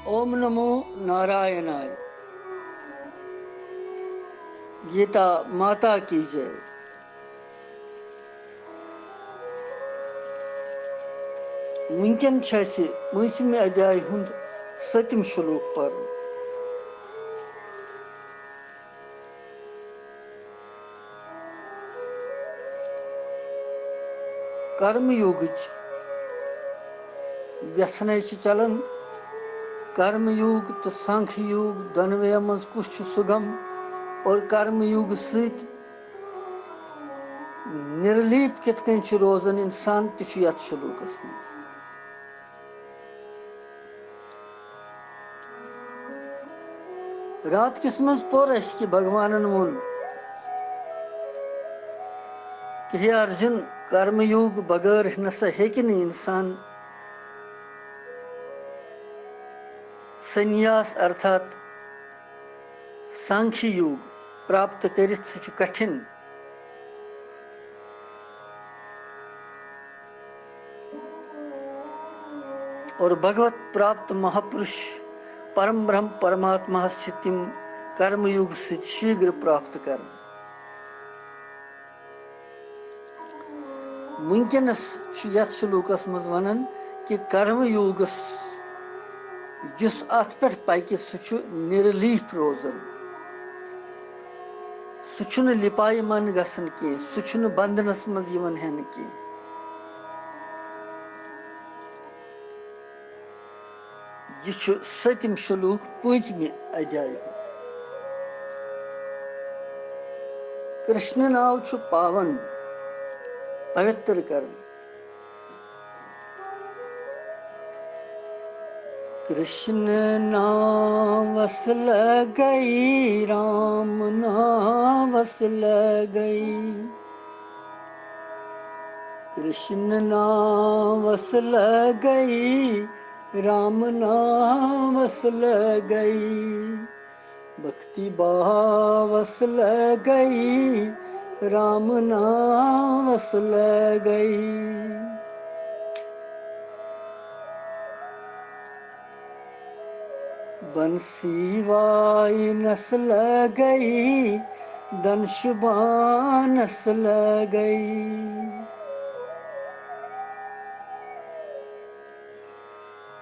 ओम नमो नारायणाय। गीता माता की जय। वुनकन मौसम अध्याय हुंद 7 श्लोक पर। कर्मयोग व्यसन चलान। कर्मयोग तो सांख्य योग दोनवे मज कुछ सुगम और कर्मयोग सहित निर्लीप कितकन रोजन इंसान तथ श्लोकस मज। रात किस मज पोर कि भगवान वोन कि हे अर्जुन, कर्मयोग बगैर नसा हेकि न इंसान संन्यास अर्थात सांख्य योग प्राप्त कर कठिन। और भगवत प्राप्त महापुरुष परम ब्रह्म परमात्मा तिम कर्मयोग से शीघ्र प्राप्त कर। वुनकनस श्लोकस मज वनान कि कर्मयोगस जिस अत पे पकि सह निर्लीप रोजन, सह लिपायमान गसन कह, सह बंधनस मज हेन कह। यह 7 श्लोक 5वें अध्याय। कृष्ण नाव पावन पवित्र कर। कृष्ण नावस गई, राम नावस गई। कृष्ण नावस गई, राम नावस गई। भक्ति बावस गई, राम नावस गई। बंसी वाई नस्ल गई, धनुषबाण नस्ल गई।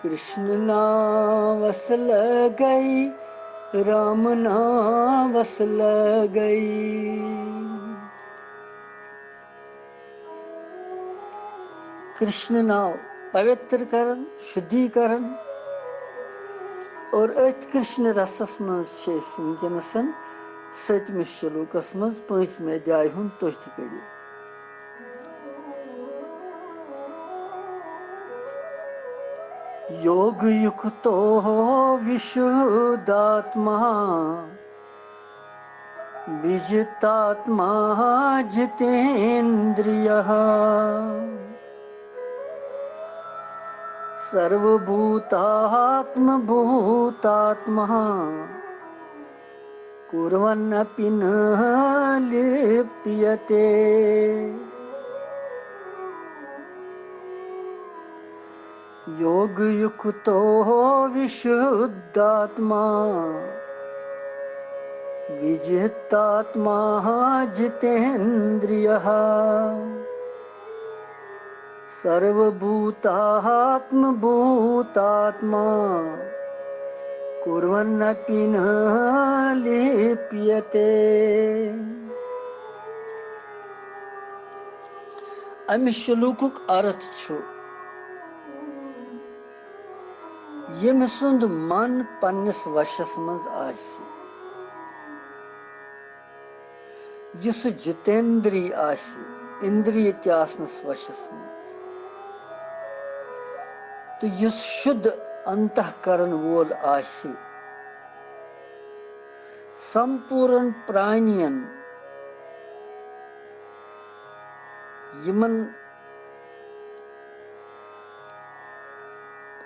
कृष्ण नावस गई, राम नावस गई। कृष्ण नाव पवित्र करन, शुद्धिकरण और अत कृष्ण रसस मज वनकनसन 7 श्लोकस मज 5वें अध्याय हुन तुथ कड़ियो। योग युक्तो विशुद्धात्मा, विजितात्मा जितेन्द्रियः। सर्वभूतात्म भूतात्मा, कुर्वन्नपि न लिप्यते। योग युक्तो विशुद्धात्मा, विजितात्मा जितेन्द्रियः। सर्वभूतात्म भूतात्मा, कुर्वन्नपि न लिप्यते। अमि श्लोकुक अर्थ छु यम सुंद मन पन्नस वशस मज आसि, युस जितेंद्रिय आसि, इंद्रिय ते आसनस वशस मज, तो युस शुद्ध अंतःकरण वोल आसि, संपूर्ण प्राणियन यमन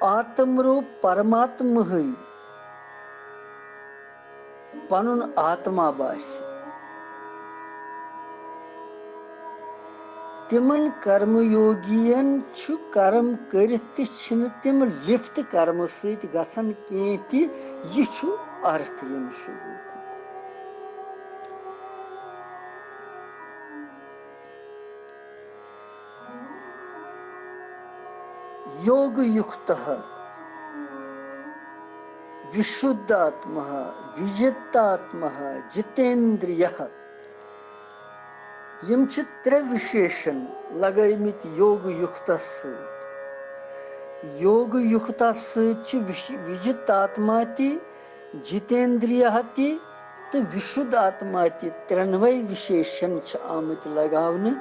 आत्म रूप परमात्मा हई पनुन आत्मा बासी। तिमन कर्मयोगियन छु कर्म करित ति छिन तिम लिप्त कर्म सहित गसन केति यह छु अर्थ यम श्लोक योग युक्तः विशुद्धात्मः विजितात्मः जितेन्द्रियः यम छ त्रे विशेषण लगायमित योग युक्तस सहित योग युक्तस सहित छ विजितात्मा ति जितेन्द्रियः ति तो विशुद्ध आत्मा ति त्रेनवै विशेषण छ आमत लगावने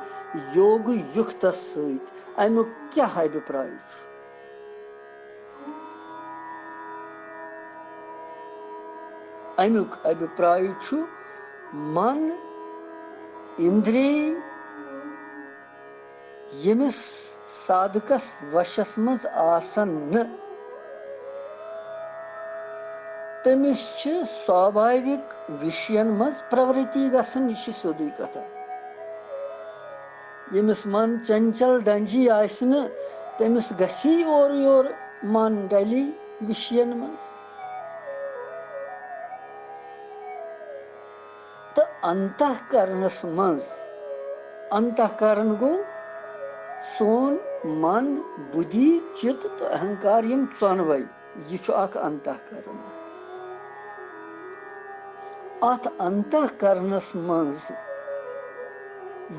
योग युक्तस सहित अमुक क्या अभिप्राय छ अमुक अभिप्राय छु मन इंद्रिय यमिस साधकस वशस मज आसन न तमिस छ स्वाभाविक विषयन मज प्रवृत्ति गसन यह सोदी कथा यमिस मन चंचल डंजी आसन तमिस गसी और योर मन डली विषयन मज तो अंतःकरणस मज अंतःकरण गो सोन मन बुद्धि चित्त तो अहंकार यम चोनवै यह अंतःकरण अत अंतःकरणस मज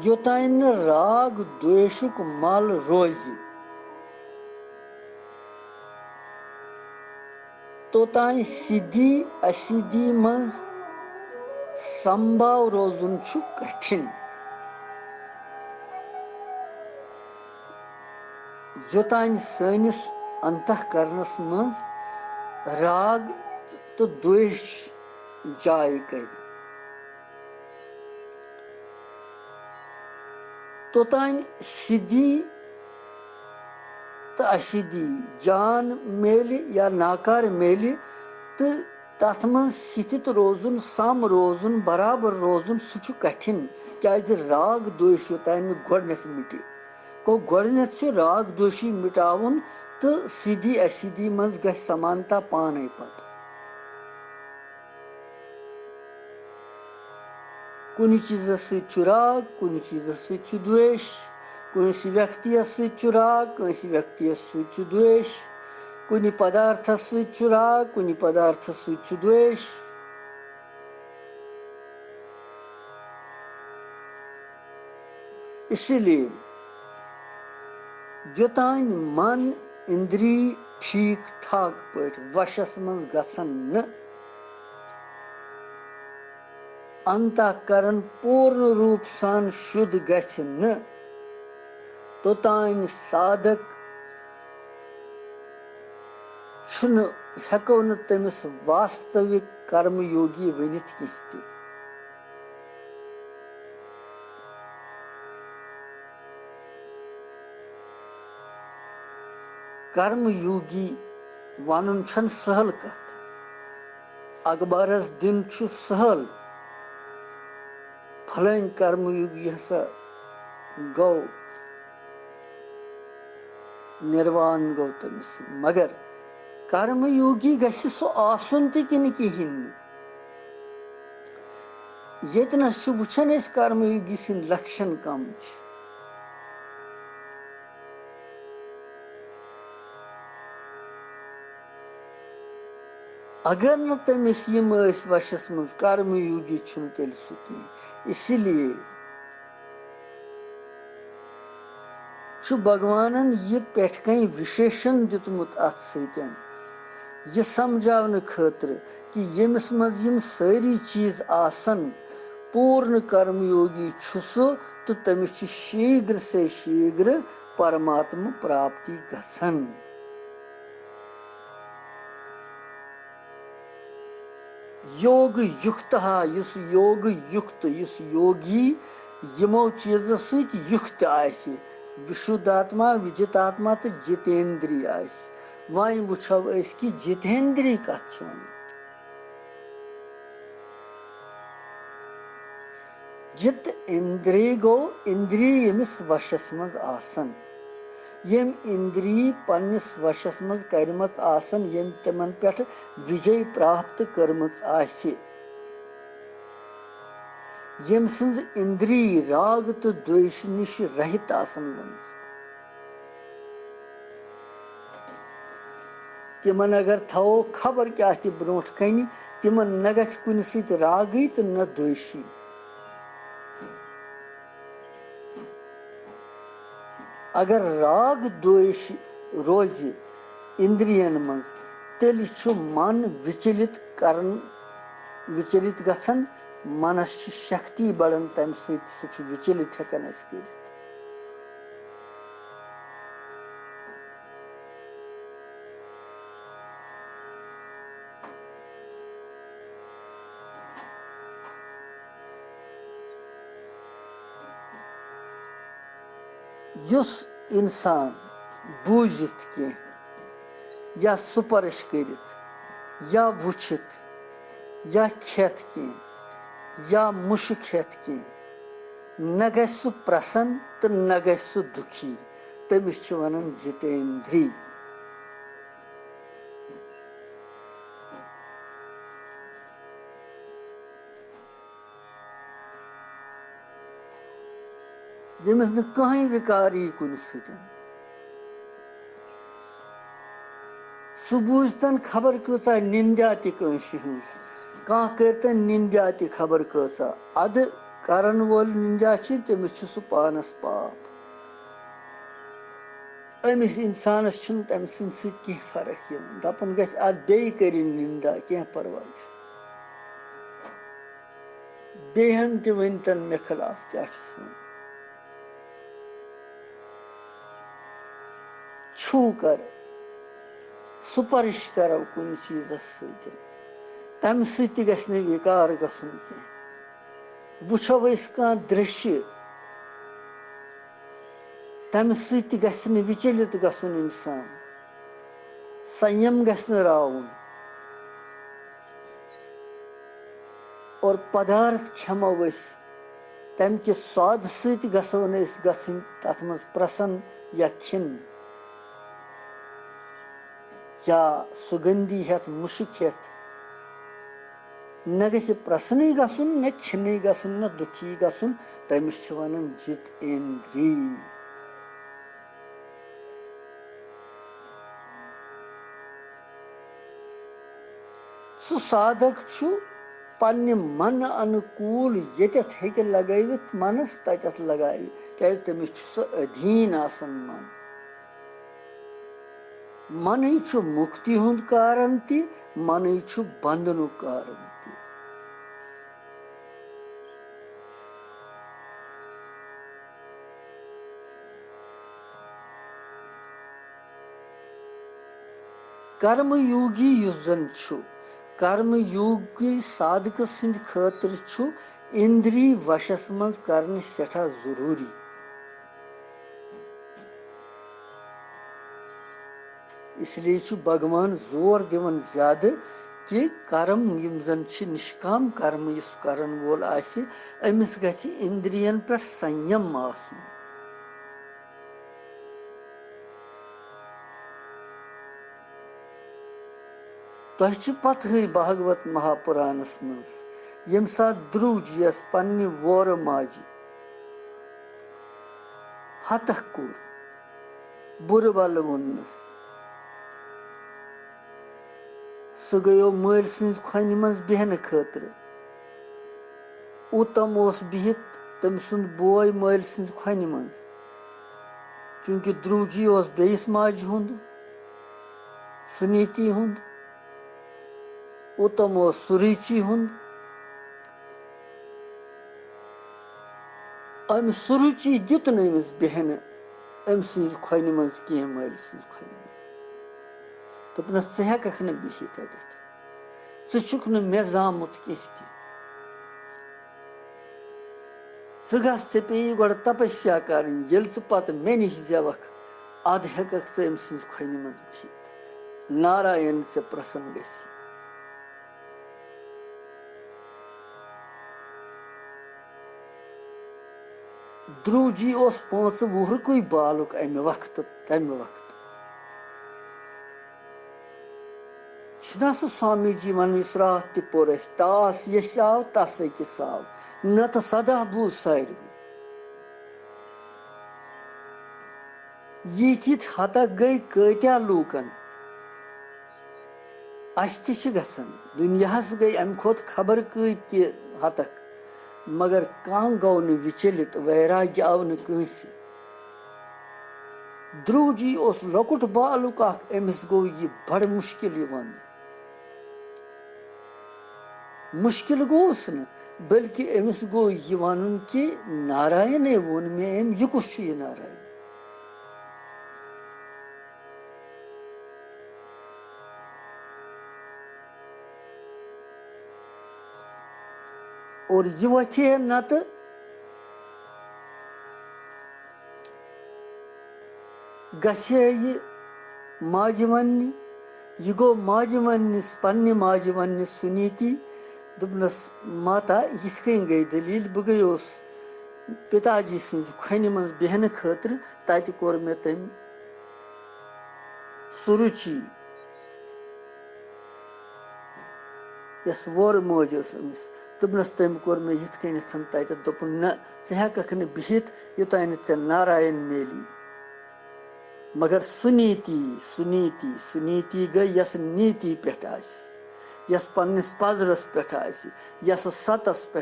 योतान राग द्वेषुक मल रोज तोतान सिद्धि असिद्धि मज संभाव रोजुन छु कठिन जोतान सनिस अंतःकरणस मज राग तो द्वेष जाय कर तोतान सिद्धि तो असिद्धि जान मेलि या नाकार मेलि तो तथ मन स्थित रोजुन सम रोजुन बराबर रोजुन सह कठिन क्या राग द्वेष योतान गोडनेथ मिटे को गोडनेथ राग द्वेषी मिटावन तो सिद्धि असिद्धि मज गछ समानता पाने पत कुछ चीज राग कुछ चीज द्वेष कुछ व्यक्ति राग कुछ व्यक्ति द्वेष कुछ पदार्थ राग कुछ पदार्थ द्वेष इसलिए योतान मन इंद्रिय ठीक ठाक पट वशस मज गसन न अंतःकरण पूर्ण रूप सान शुद्ध गछ न तोतान साधक छुन हेको न तमिस वास्तविक कर्मयोगी वनित कहते कर्मयोगी वानुन छन सहल कथ अखबारस दिन छु सहल फलन कर्मयोगी हसा गौ निर्वाण गौतम मगर कर्मयोगी गछ सो आसन तिन कहिन यतनस वुछन कर्मयोगी सिंद लक्षण कम अगर न तमिस यम वशस मज कर्मयोगी छुन तेल सु इसलिए भगवानन यह पेठ कहीं विशेषण दितमुत अत सतन यह समझावन खतर कि यमिस मज यम सारी चीज आसन पूर्ण कर्मयोगी छुसु तो तमिस शीघ्र से शीघ्र परमात्मा प्राप्ति गसन योग युक्त युस योग युक्त युस योगी यमो चीजों सहित युक्त आसि विशुद्धात्मा विजितात्मा तो जितेंद्रिय आसि वह वुछो कि जितेंद्रिय कथ जित इंद्री गो इंद्री यमिस वशस मज आसन यम इंद्री पन्निस वशस मज करमत आसन यम तिमन पेठ विजय प्राप्त करमत आसि यम सिंज इंद्री राग तो द्वेष निश रहित आसन गमज तिमन अगर थो खबर क्या ब्रोट कन तिमन न गछ कुन सत रागी तो न द्वेषी अगर राग द्वेष रोज इंद्रियन मज तेल मन विचलित करन विचलित गसन मनस शक्ति बढ़न तम सह विचलित हेकन कर युस इंसान बूझित कह या सुपर्श करित या वुचित या खेत कह या मुश खेत कह न गछ सु प्रसन्न तो न गछ सु दुखी तमिस वनान जितेंद्री यमिस न कहीं विकार यी कुन सतन सु बूझतन खबर कचा निंदा तंस हज कह करतन निंदा त खबर कचा अद करन वोल निंदा तमिस सु पानस पाप अमिस इंसानस तम सत फर्क दपन गि अद बे कर निंदा क्या परवाह बेहन त वनतन मे खिलाफ क्या छू कर सुपर्श करो कुन चीज सत तम सत गि विकार गसन कह वुछो कह दृश्य तम सत गि विचलित गसन इंसान संयम गि राउन और पदार्थ खमो तम कि स्वाद सत गो गन तथ मज प्रसन्न या खिन या सुगंधी हेत मुशक हेत न गि प्रसन्न गन न खिन गन न दुखी गन तमिस वनान जितेंद्री सु साधक पन्ने मन अनुकूल यतत हेके लगवित मनस ततत लगाव क्या तमिस सु अधीन आसन मन मन मुक्ति हुंद कारण ति मन बंधन कारण ति कर्मयोगी युस जन कर्मयोगी साधक सिंध खातिर इंद्री वशस मज करन सठा जरूरी इसलिए भगवान जोर दिवन ज्यादा कि कर्म यम जन निष्काम कर्म इस करन वोल आसि अमिस गछि इंद्रियन पे संयम आसन तुह पत भागवत महापुराणस मज यम सात ध्रुव जीस पन्ने वोर माजि हतह कोर बुर बल वोनस सह गयो मल सिंज खोन मज बेहन खातिर उतम बिहित तम सुंद बोय मल सिंज खोन मज चूंकि ध्रुव जी बेस माज हुंद सुनीति हुंद उतम सुरुचि हुंद अम सुरुचि दित नमिस बेहन अम सिंज खोन मज कह मल सिंज खोन दोपनस े हेकख न बिहित अत ुक मे जामुत कह गे पे गो तपस्या कर पे मे नश जेवख अद हेकख अम सिंज खोन मज बिहित नारायण से प्रसन्न गि ध्रुव जी उस 5 वुहरकुई बालुक अमि वक्त तमि वक्त छना सु स्वामी जी वन रात त पोर तास यश आव तस अकिस आव न तो सदा बू सारवी यीत हतक गई कत्या लूकन अस तन दुनियास गई अम खोत खबर कत हतक मगर कह गो न विचलित वैराग्य आव न कंस ध्रुव जी उस लकुट बालुक अमिस गो यह बड़ मुश्किल वन मुश्किल गोस न बल्कि अमिस गो यह वन कि नारायण वोन मे अम यह कुछ यह नारायण और यह वथे नत गछे यह माज वन यह गो माज वन पन्ने माज वन सुनीति दुपनस माता यिथ कन गई दलील बह गयोस पिताजी सज खन मज बेहन खतर तत कोर मे तम सुरुचि यस वोर मोज अमिस दुपनस तम कोर मे यिथ कन तत दोपन न चे हेकख न बिहित युतान चे नारायण मेली मगर सुनीति सुनीति सुनीति गई यस नीति पे यस पन्निस पजरस पे यस सतस पे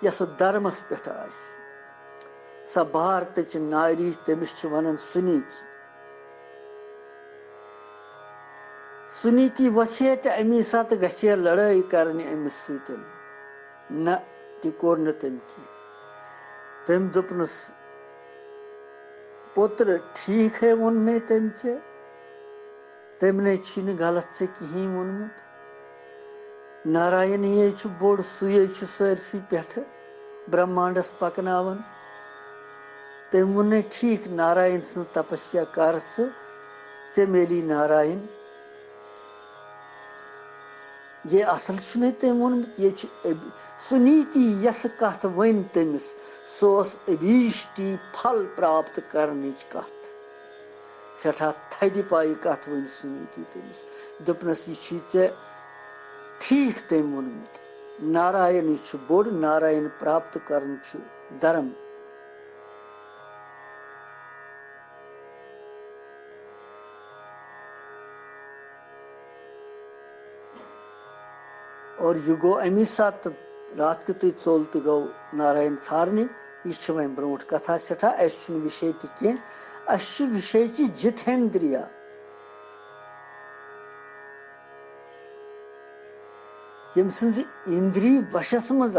यस धर्मस पे स भारत नारी तमिस वन सुनीति सुनीति वछे तो अमी सत गछे लड़ाई करने अमिस सतन न ति कोर न तम की तम दोपनस पुत्र ठीक है वोन ने तम से तमने छिन गलत से कहीं वोनमुत नारायण ये बोड़ सुये सरसी पे ब्रह्मांडस पकनावन तम वोन ठीक नारायण सं तपस्या कर से मेली नारायण ये असल तम वोनमुत ये सुनीति यस कथ वन तमिस सोस अभीष्टि फल प्राप्त करने कथ सठा थदि पाई कथ वन सुनीति तमिस दोपनस यह ठीक तम वोनमुत नारायण बोड़ नारायण प्राप्त करन धर्म और यह गो अमी सात रात कत चोल तो गो नारायण सारने यह वन ब्रोट कथा सठा अस विषय तह अस विषय जितेंद्रिया यम सज इंद्री वशस मज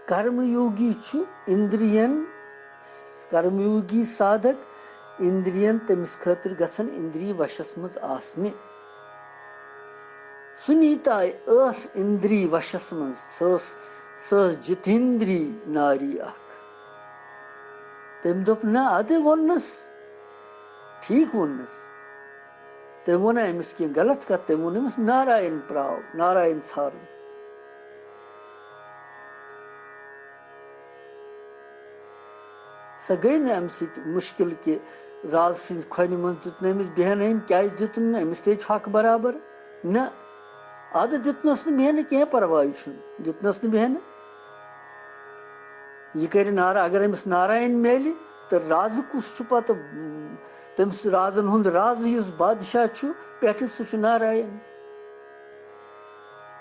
कर्मयोगी इंद्रियन कर्मयोगी साधक इंद्रियन तमिस खतर गसन इंद्रिय वशस मज आसने सुनीता इंद्रिय वशस मज स जितेंद्री नारी तम दोप न अद वोनस ठीक वोनस तम वो अमिस कह गलत कत तम वो अमिस नारायण प्राव नारायण सारन स गई न अम मुश्किल कि राज सज खन मन दुत अमिस बेहन क्या दुतन अमिस ते हक बराबर न अद दुतनस न बेहन कह परवाह दुतनस न बेहन यह कर नारा अगर अमिस नारायण मेलि तो राज कुस पत तमिस राजन हुंद राज युस बादशाह पे सह नारायण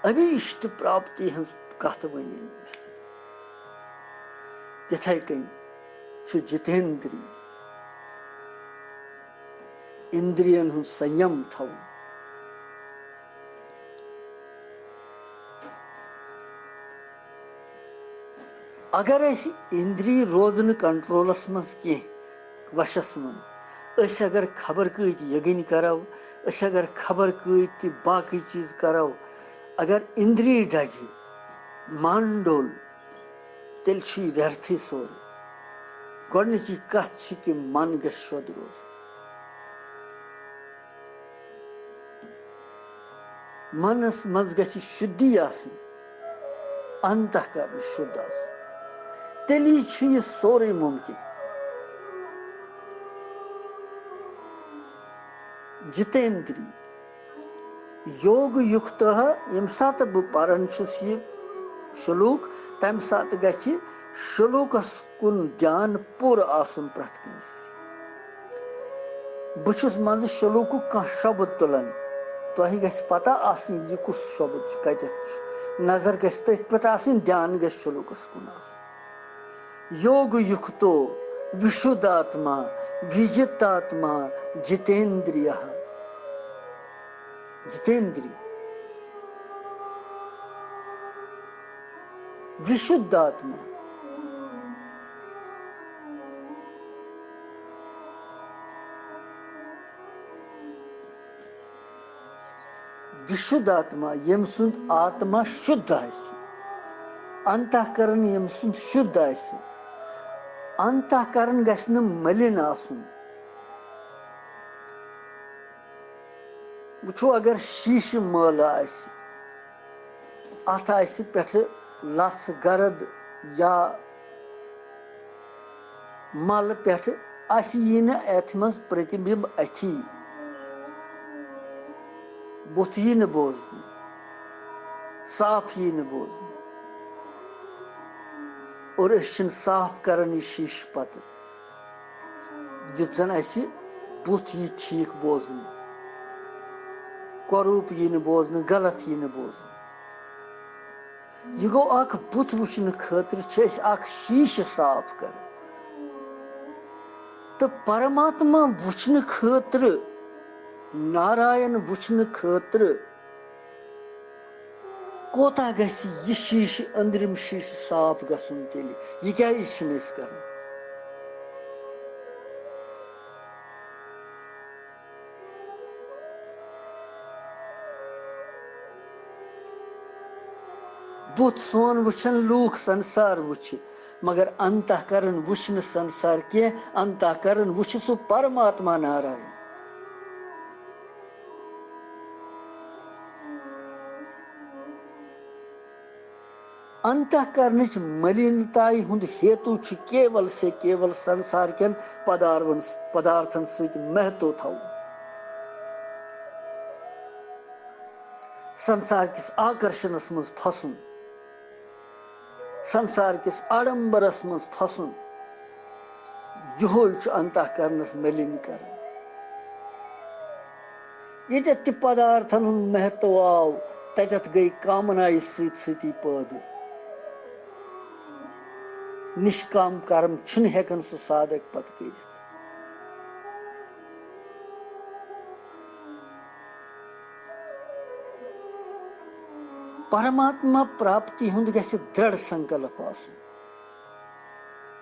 अभीष्ट प्राप्ति हज कथ वन तिथे कन जितेंद्री इंद्रियन हुंद संयम थव अगर इंद्रिय रोजन कंट्रोलस मज कह वशस मन अगर खबर कत यगन करो अगर खबर कत बाकी चीज करो अगर इंद्रिय डजि मन डोल तेल व्यर्थी सोर गोडनिची कथ कि मन गछ शुद्ध रोज मनस मज गछि शुद्धि आसि अंतःकरण शुद्ध आसि तेली छ यह सोरे मुमकिन जितेंद्रिय योग युक्त यम सात बह पारन छुस यह श्लोक तम सात गछि श्लोकस कुन ध्यान पूर आसन प्रत कस बुछुस मज श्लोक कह शब्द तुलन तुह गछ पता आसन यह कुस शब्द कत नजर गछ तथ पे आसन ध्यान गछ श्लोकस कुन आसन योग युक्तो विशुद्धात्मा विजितात्मा जितेंद्रिय जितेंद्रिय विशुद्धात्मा विशुद्धात्मा यम सुंद आत्मा शुद्ध आसि अंतःकरण यम सुंद शुद्ध आसि अंतःकरण गछ न मलिन आसुन वुछो अगर शीश मल आसि अथ आसि पेठ लस गरद या मल पेठ आसि यी न अथ मज प्रतिबिंब अथी बुथ यी न बोजन साफ यी न बोजन और अन साफ करन यह शीश पत युत जन असी बुथ यी ठीक बोजन करूप यी न बोजन गलत यी न बोजन यह गो अख बुथ वुचन खतर अख शीश साफ कर तो परमात्मा वुचन खतर नारायण वुचन खतर कोता गछि यह शीश अंदरिम शीश साफ गसुन तेल यह क्या कर बुथ सोन वुचन लूख संसार वुच मगर अंतःकरण वुचन संसार के अंतःकरण वुच सु परमात्मा नारायण अंतःकरण मलिनताई हुंद हेतु केवल से केवल संसार के पदार्थन सहित महत्व थो संसार किस आकर्षणस मज फसुन संसार किस आडंबरस मज फसुन यो अंतःकरणस मलिन कर ये पदार्थन महत्व आव तथ गई कामनाई सती पैद निष्काम कर्म हेकन सु साधक पत कर परमात्मा प्राप्ति हुंद गछ दृढ़ संकल्प आसुन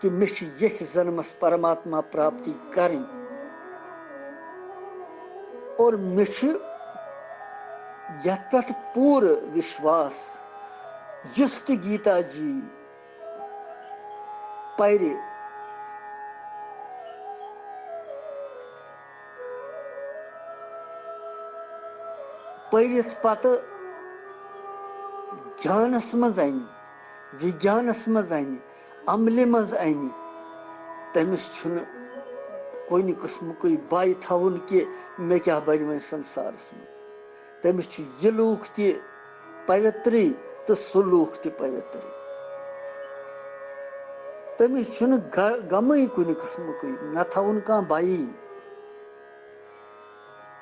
कि मे यथ जन्मस परमात्मा प्राप्ति करें और मे यथ पे पूर्ण विश्वास युस्त गीता जी पढ़ पढ़ित पत ज्ञानस मज अन विज्ञानस मज अन अमल मज अन तमिस कुन किस्मुक बाय थवन कि मे क्या बन वो संसारस मज तमिस यह लूख ति पवित्र तो सह लूख ति पवित्र तमिस गमे कुन किस्मुक न थवन कह बाई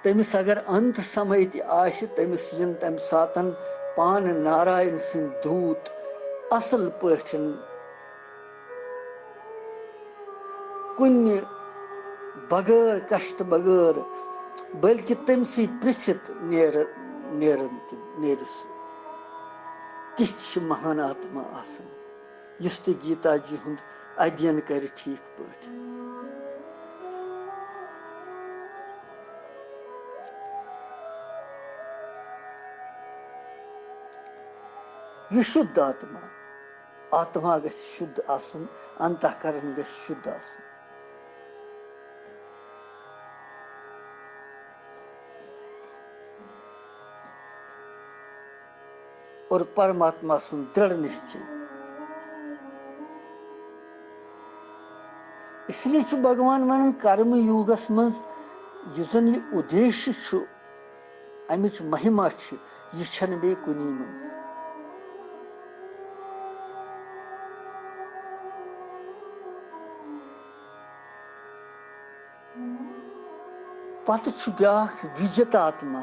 तमिस अगर अंत समय तमिस इन तम सातन पान नारायण सिंह दूत असल पठन कुन बगैर कष्ट बगैर बल्कि तमसी पृछित नेरस तिथ महान आत्मा आसन युस ते गीता जी हुंद अध्ययन कर ठीक पठ विशुद्ध आत्मा आत्मा गछ शुद्ध आसुन अंतःकरण गछ शुद्ध आसुन और परमात्मा सुन दृढ़ निश्चय। इसलिए भगवान वन कर्म युगस मज युजन ये उद्देश्य अमिच महिमा यह बे कुनी मज। पत ब्या विजित आत्मा।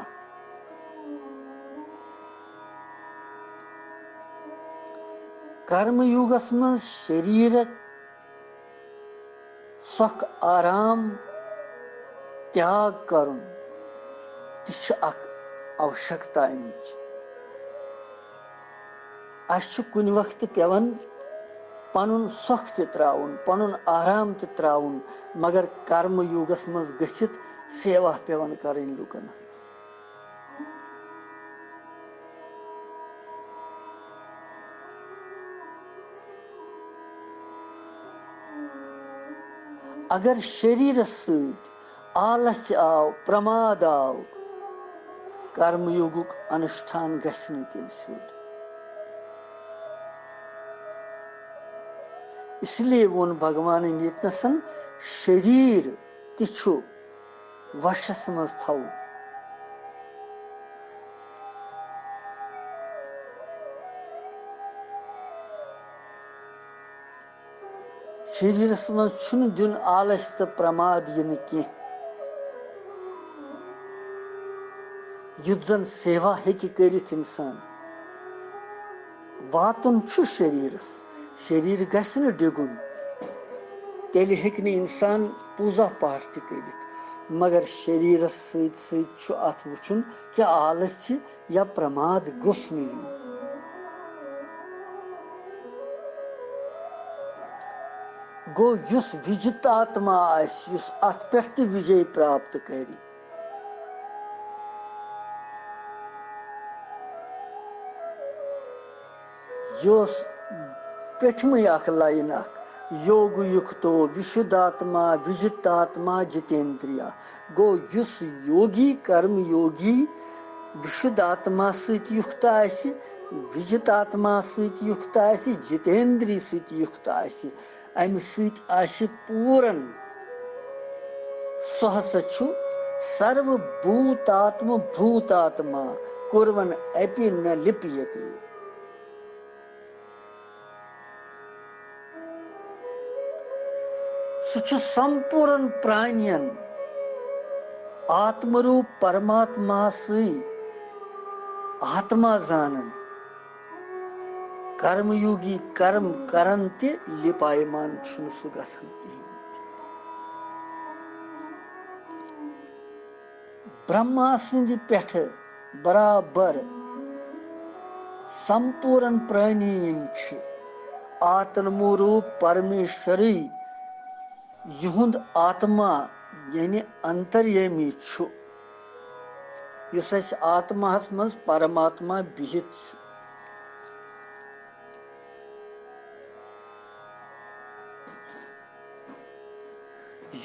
कर्म युगस मज शरीर सुख आराम त्याग करुन आवश्यकता अमिच। कुन वक्त पेवन पनुन सुख त्राउन पनुन आराम त्राउन, मगर कर्म युगस मज गछित सेवा पेवन करन लुकन। अगर शरीर सहित आलस्य आव प्रमाद आव कर्मयुगुक अनुष्ठान गश्न तेल सुध। इसलिए वोन भगवान यतनसन शरीर तिछु वशस मज थव। शरीरस मज छुन दिन आलस तो प्रमाद यन की युद्धन सेवा हेकि करित इंसान वातुन छु शरीरस। शरीर गछ न डिगुन तेल हेकि न इंसान पूजा पाठ त करित, मगर शरीरस सहित सहित छु अथ वुचुन कि आलस्य या प्रमाद गोस न युन। गो युस विजित आत्मा आस युस अथ पे विजय प्राप्त करी। योस पेठमय अख लाइन अख योग युक्तो विशुद्धात्मा विजितात्मा जितेंद्रिया। गो युस योगी कर्म योगी विशुद्ध आत्मा सहित युक्त आसि, विजित आत्मा सहित युक्त आसि, जितेंद्रिय सहित युक्त आसि, अमि सहित आसि पूरन सहस छु सर्वभूतात्म भूतात्मा कुर्वन अपि न लिप्यते। सुच संपूर्ण प्राणियन आत्मरूप परमात्मा से आत्मा जानन कर्मयोगी कर्म करन ते लिपायमान छुन सु गसन कहीं। ब्रह्मा सिंध पेठ बराबर संपूर्ण प्राणी आत्मरूप परमेश्वरी युहुंद आत्मा यानी अंतर्यामी छु। युस आत्मा मज परमात्मा बिहित छु।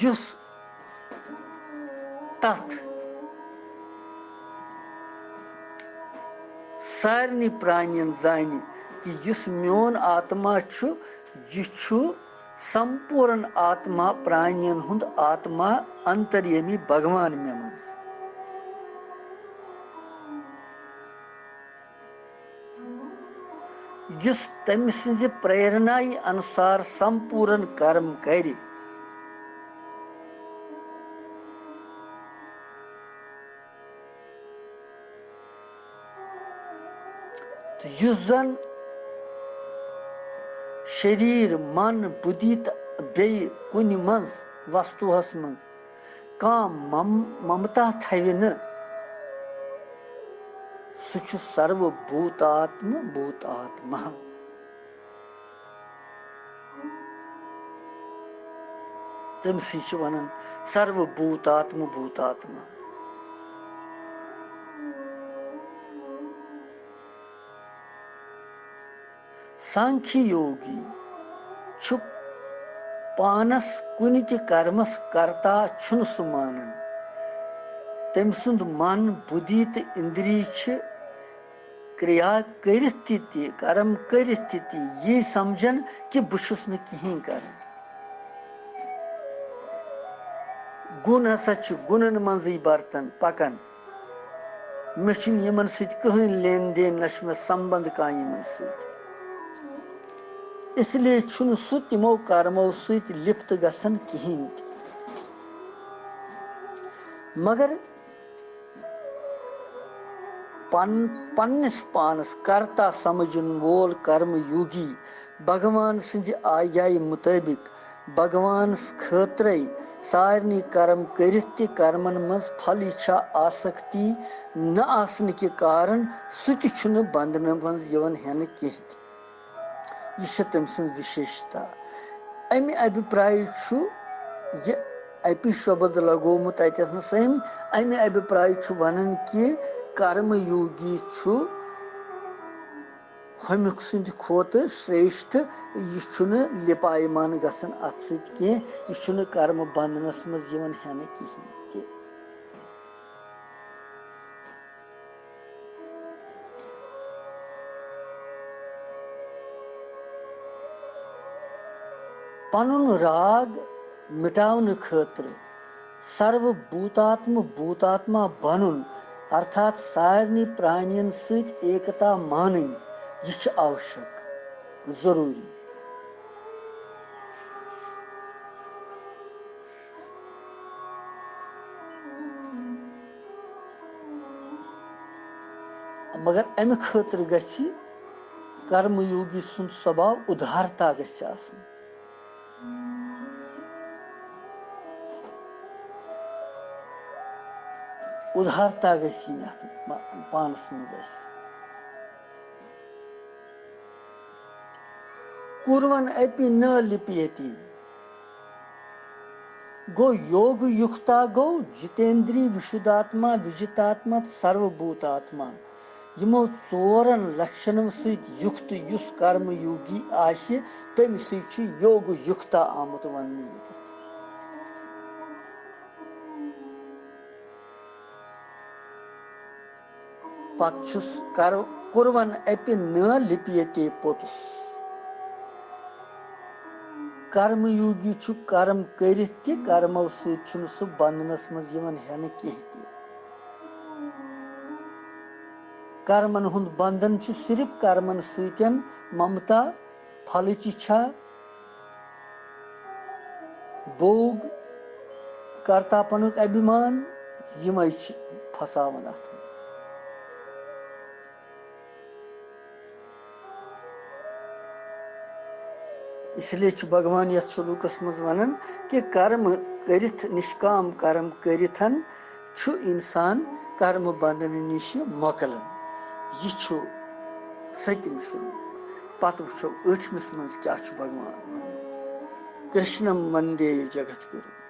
युस तथ सारनी प्राणियन जानि कि युस म्योन आत्मा छु यह छु संपूर्ण आत्मा प्राणियन हुंद आत्मा अंतर्यामी भगवान में मज। युस तम सिंध प्रेरणाई अनुसार संपूर्ण कर्म करि तो युस जन शरीर मन बुद्धि बे कुन मज वस्तुहस मज काम ममता थवि न सु सर्वभूतात्म भूतात्मा। तमसी वन सर्वभूतात्म भूतात्मा। सांख्य योगी छु पानस कुनि ते कर्मस कर्ता छुन सुमानन। तम सुंद मन बुद्धि तो इंद्रिय क्रिया करित कर्म करित ये समझन कि बुशुस न कहीं कर गुण हसा गुणन मजी बर्तन पकन मे यमन सहित लेन देन न मे संबंध कह यमन सहित इसलिए सह तमो कर्मों सहित लिप्त गसन कहीं मगर पन्नस पानस कर्ता समझन वोल कर्म योगी भगवान सिंध आज्ञा मुताबिक भगवान खतर सारनी कर्म करित कर्मन मज फल इच्छा आसक्ति न आसन के कारण सह बंधन मज हेन कह यह तम सं विशेषता अमि अभिप्राय यह अपि शब्द लगोमुत अमि अभिप्राय वन कि कर्म योगी हमुक सुंद खोत श्रेष्ठ यह लिपायमान गसन अत सह यह कर्म बंधनस मज हेन कहीं पनुन राग मिटावन खतर सर्वभूतात्म भूतात्मा बनन अर्थात सारनी प्राणियन सहित एकता मान यह आवश्यक जरूरी मगर अमि खतर गछि कर्मयोगी सुंद स्वभाव उदारता गछि आसन उदारता गछि पानस मज कुर्वन अपि न लिप्यति गो योग युक्ता गो जितेंद्रिय विशुद्धात्मा विजितात्मा सर्वभूतात्मा यमो चोरन लक्षणों सहित युक्त युस कर्म योगी आशि तम सह योग युक्ता आमुत वन पत्छुस कुर्वन अपि न लिप्यते पोतुस कर्मयोगी कर्म करित कर्मों सह बंधनस मज हेन कह कर्मन हुंद बंधन सिर्फ कर्मन सतन ममता फलच इच्छा भोग कर्तापन अभिमान यम फसावन अत इसलिए भगवान यथ श्लोकस मज वन कि कर्म करिथ निष्काम कर्म करिथन इंसान कर्म बंधन निश मोकलन यह सतम श्लोक पत वो 8मिस मज क्या भगवान कृष्णम वंदे जगत गुरु।